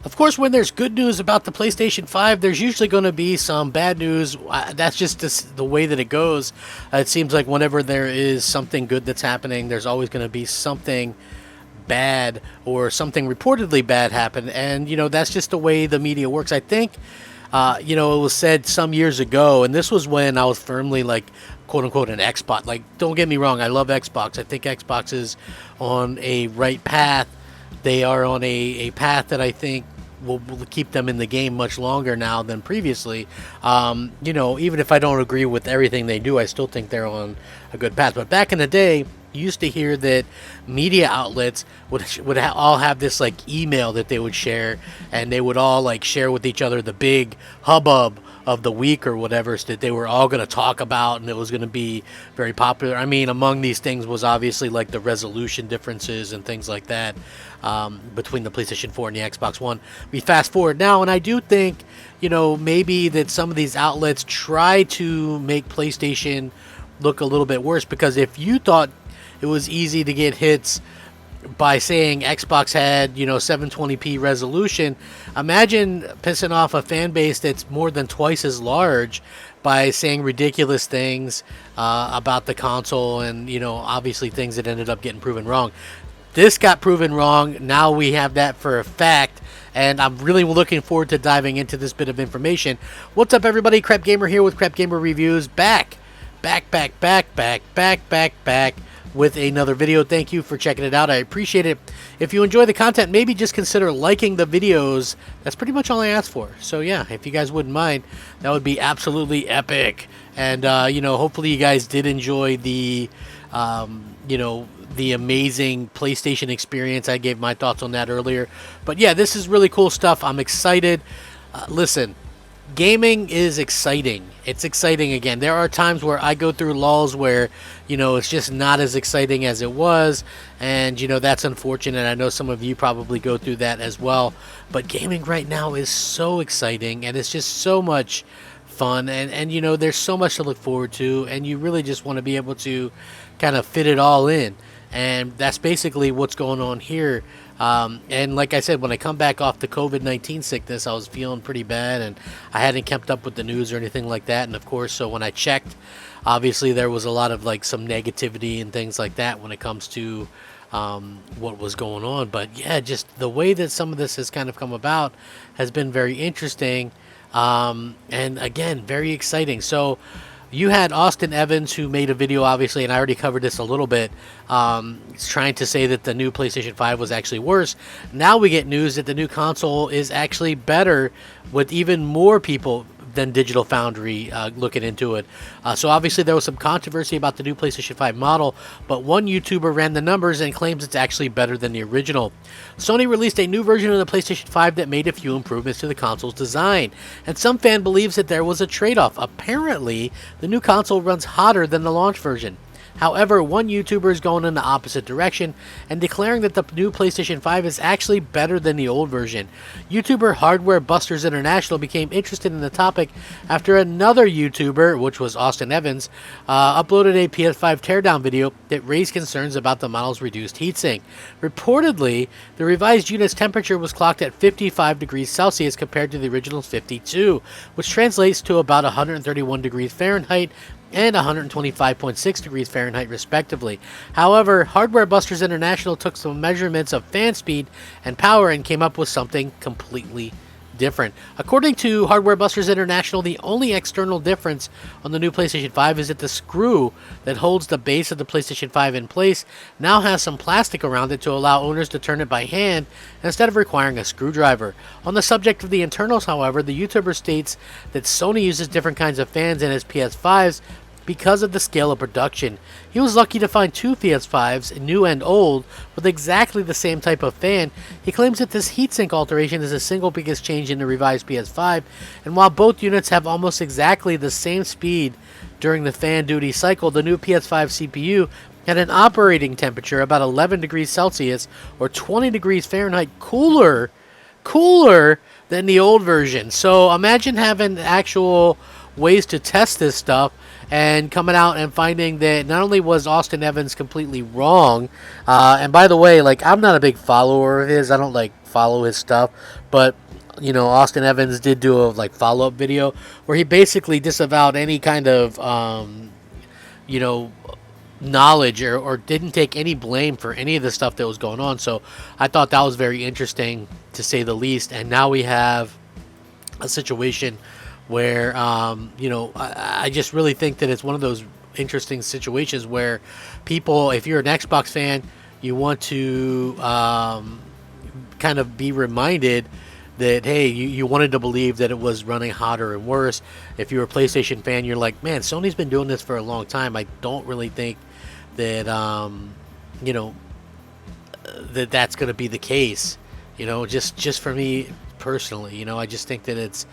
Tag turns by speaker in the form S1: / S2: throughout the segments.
S1: Of course, when there's good news about the PlayStation 5, there's usually going to be some bad news. That's just the way that it goes. It seems like whenever there is something good that's happening, there's always going to be something bad or something reportedly bad happen. And, that's just the way the media works. I think, it was said some years ago, and this was when I was firmly like, quote unquote, an Xbox. Like, don't get me wrong, I love Xbox. I think Xbox is on a right path. They are on a path that I think will keep them in the game much longer now than previously. Even if I don't agree with everything they do, I still think they're on a good path. But back in the day, you used to hear that media outlets would all have this like email that they would share, and they would all like share with each other the big hubbub of the week or whatever that they were all going to talk about, and it was going to be very popular. I mean, among these things was obviously like the resolution differences and things like that between the PlayStation 4 and the Xbox One. We fast forward now, and I do think, maybe that some of these outlets try to make PlayStation look a little bit worse, because if you thought it was easy to get hits by saying Xbox had, 720p resolution, imagine pissing off a fan base that's more than twice as large by saying ridiculous things about the console, and, obviously things that ended up getting proven wrong. This got proven wrong. Now we have that for a fact, and I'm really looking forward to diving into this bit of information. What's up, everybody? Crapgamer here with Crapgamer Reviews, back with another video. Thank you for checking it out. I appreciate it. If you enjoy the content, maybe just consider liking the videos. That's pretty much all I ask for. So yeah, if you guys wouldn't mind, that would be absolutely epic. And hopefully you guys did enjoy the the amazing PlayStation experience. I gave my thoughts on that earlier. But yeah, this is really cool stuff. I'm excited. Listen, gaming is exciting. It's exciting again. There are times where I go through lulls where, it's just not as exciting as it was. And, that's unfortunate. I know some of you probably go through that as well. But gaming right now is so exciting, and it's just so much fun. And there's so much to look forward to. And you really just want to be able to kind of fit it all in. And that's basically what's going on here. And like I said, when I come back off the COVID-19 sickness, I was feeling pretty bad, and I hadn't kept up with the news or anything like that. And of course, so when I checked, obviously there was a lot of like some negativity and things like that when it comes to what was going on. But yeah, just the way that some of this has kind of come about has been very interesting. And again, very exciting. So you had Austin Evans, who made a video, obviously, and I already covered this a little bit. He's trying to say that the new PlayStation 5 was actually worse. Now we get news that the new console is actually better, with even more people than Digital Foundry looking into it. So obviously there was some controversy about the new PlayStation 5 model, but one YouTuber ran the numbers and claims it's actually better than the original. Sony released a new version of the PlayStation 5 that made a few improvements to the console's design, and some fan believes that there was a trade-off. Apparently, the new console runs hotter than the launch version. However, one YouTuber is going in the opposite direction and declaring that the new PlayStation 5 is actually better than the old version. YouTuber Hardware Busters International became interested in the topic after another YouTuber, which was Austin Evans, uploaded a PS5 teardown video that raised concerns about the model's reduced heatsink. Reportedly, the revised unit's temperature was clocked at 55 degrees Celsius compared to the original's 52, which translates to about 131 degrees Fahrenheit and 125.6 degrees Fahrenheit respectively. However, Hardware Busters International took some measurements of fan speed and power and came up with something completely different. According to Hardware Busters International, the only external difference on the new PlayStation 5 is that the screw that holds the base of the PlayStation 5 in place now has some plastic around it to allow owners to turn it by hand instead of requiring a screwdriver. On the subject of the internals, however, the YouTuber states that Sony uses different kinds of fans in its PS5s because of the scale of production. He was lucky to find two PS5s, new and old, with exactly the same type of fan. He claims that this heatsink alteration is the single biggest change in the revised PS5, and while both units have almost exactly the same speed during the fan duty cycle, the new PS5 CPU had an operating temperature about 11 degrees Celsius or 20 degrees Fahrenheit cooler than the old version. So imagine having actual ways to test this stuff and coming out and finding that not only was Austin Evans completely wrong, and by the way, like, I'm not a big follower of his. I don't like follow his stuff, but Austin Evans did do a follow-up video where he basically disavowed any kind of you know knowledge or didn't take any blame for any of the stuff that was going on. So I thought that was very interesting, to say the least. And now we have a situation where I just really think that it's one of those interesting situations where people, if you're an Xbox fan, you want to kind of be reminded that, hey, you wanted to believe that it was running hotter and worse. If you're a PlayStation fan, you're like, man, Sony's been doing this for a long time. I don't really think that that's going to be the case. Just for me personally, I just think that it's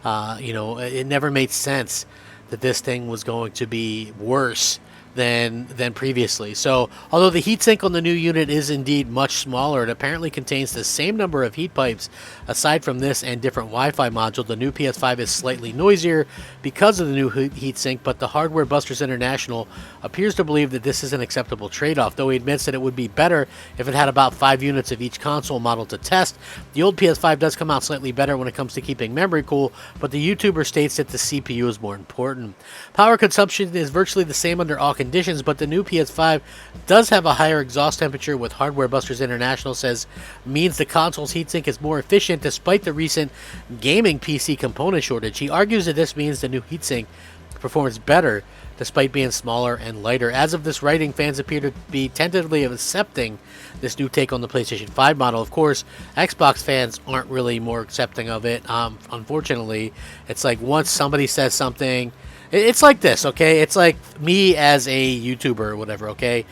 S1: it never made sense that this thing was going to be worse than previously. So although the heatsink on the new unit is indeed much smaller, it apparently contains the same number of heat pipes. Aside from this and different Wi-Fi module, the new PS5 is slightly noisier because of the new heatsink, but the Hardware Busters International appears to believe that this is an acceptable trade-off, though he admits that it would be better if it had about 5 units of each console model to test. The old PS5 does come out slightly better when it comes to keeping memory cool, but the YouTuber states that the CPU is more important. Power consumption is virtually the same under all conditions, but the new PS5 does have a higher exhaust temperature, with Hardware Busters International says means the console's heatsink is more efficient despite the recent gaming PC component shortage. He argues that this means the new heatsink performs better despite being smaller and lighter. As of this writing, fans appear to be tentatively accepting this new take on the PlayStation 5 model. Of course, Xbox fans aren't really more accepting of it. Unfortunately, it's like once somebody says something, it's like this, okay? It's like me as a YouTuber or whatever, okay?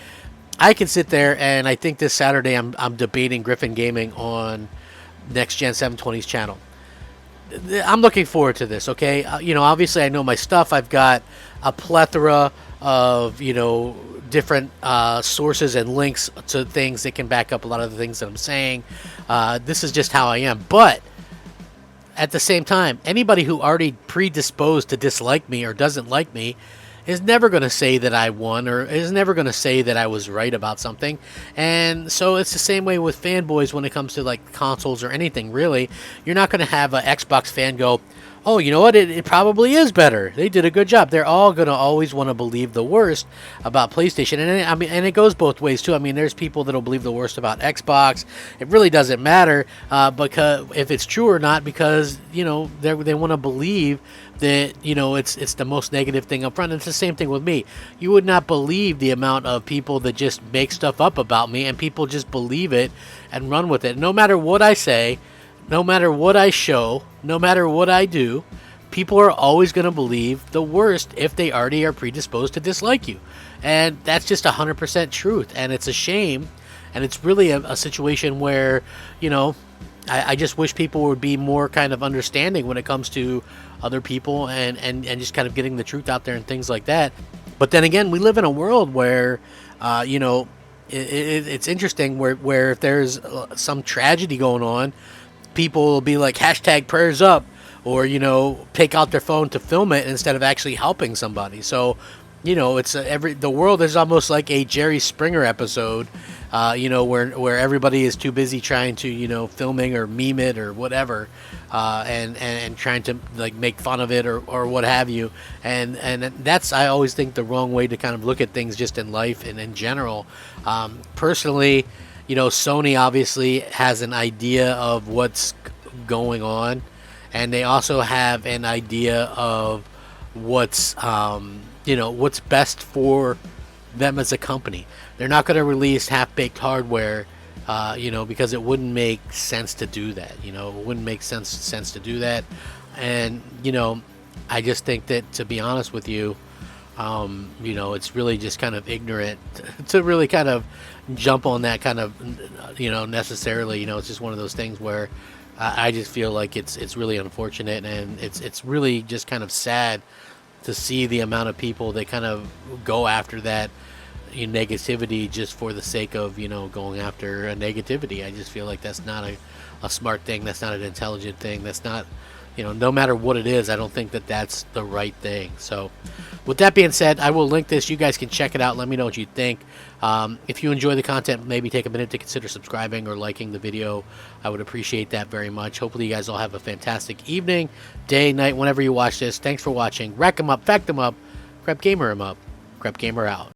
S1: I can sit there, and I think this Saturday I'm debating Griffin Gaming on Next Gen 720's channel. I'm looking forward to this, okay? Obviously I know my stuff. I've got a plethora of, different sources and links to things that can back up a lot of the things that I'm saying. This is just how I am. But at the same time, anybody who already predisposed to dislike me or doesn't like me is never going to say that I won, or is never going to say that I was right about something. And so it's the same way with fanboys when it comes to consoles or anything, really. You're not going to have an Xbox fan go, oh, you know what, it probably is better. They did a good job. They're all going to always want to believe the worst about PlayStation. And it goes both ways, too. I mean, there's people that'll believe the worst about Xbox. It really doesn't matter because if it's true or not, because, they want to believe that, it's the most negative thing up front. And it's the same thing with me. You would not believe the amount of people that just make stuff up about me, and people just believe it and run with it. No matter what I say, no matter what I show, no matter what I do, people are always going to believe the worst if they already are predisposed to dislike you. And that's just 100% truth. And it's a shame. And it's really a situation where, I just wish people would be more kind of understanding when it comes to other people and just kind of getting the truth out there and things like that. But then again, we live in a world where, it's interesting where if there's some tragedy going on, people will be like hashtag prayers up, or take out their phone to film it instead of actually helping somebody. So it's the world is almost like a Jerry Springer episode, where everybody is too busy trying to filming or meme it or whatever, and trying to make fun of it or what have you, and that's, I always think, the wrong way to kind of look at things just in life and in general. Personally, Sony obviously has an idea of what's going on, and they also have an idea of what's what's best for them as a company. They're not going to release half-baked hardware, because it wouldn't make sense to do that. It wouldn't make sense to do that, and I just think that, to be honest with you, it's really just kind of ignorant to really kind of jump on that kind of, necessarily. It's just one of those things where I just feel like it's really unfortunate, and it's really just kind of sad to see the amount of people that kind of go after that negativity just for the sake of going after a negativity. I just feel like that's not a smart thing. That's not an intelligent thing. That's not you know, no matter what it is, I don't think that that's the right thing. So with that being said, I will link this. You guys can check it out. Let me know what you think. If you enjoy the content, maybe take a minute to consider subscribing or liking the video. I would appreciate that very much. Hopefully you guys all have a fantastic evening, day, night, whenever you watch this. Thanks for watching. Wreck 'em up, fact 'em up, Crap Gamer 'em up. Crap Gamer out.